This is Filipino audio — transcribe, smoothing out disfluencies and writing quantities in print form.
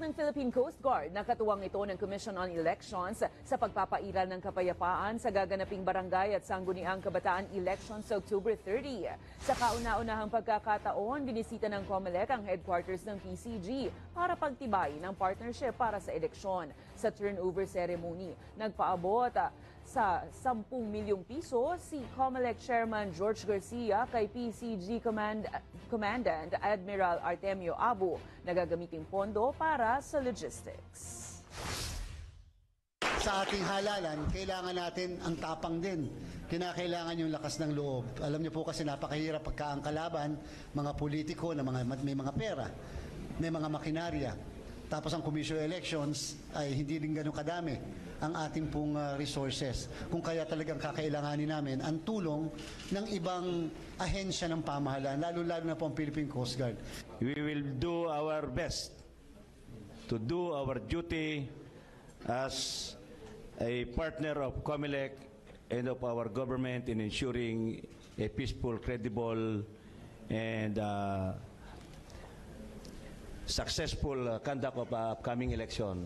ng Philippine Coast Guard na katuwang ito ng Commission on Elections sa pagpapairal ng kapayapaan sa gaganaping barangay at sangguniang kabataan elections sa October 30. Sa kauna-unahang pagkakataon, binisita ng COMELEC ang headquarters ng PCG para pagtibay ng partnership para sa eleksyon. Sa turnover ceremony, nagpaabot sa 10 milyong piso si COMELEC Chairman George Garcia kay PCG Commandant Admiral Artemio Abu na gagamiting pondo para sa logistics. Sa ating halalan, kailangan natin ang tapang din. Kinakailangan yung lakas ng loob. Alam niyo po kasi napakahirap pagka ang kalaban, mga politiko na may mga pera, may mga makinarya. Tapos ang Commission on Elections ay hindi rin ganun kadami ang ating pong resources. Kung kaya talagang kakailanganin namin ang tulong ng ibang ahensya ng pamahalaan, lalo-lalo na po ang Philippine Coast Guard. We will do our best to do our duty as a partner of COMELEC and of our government in ensuring a peaceful, credible, and successful conduct of upcoming election.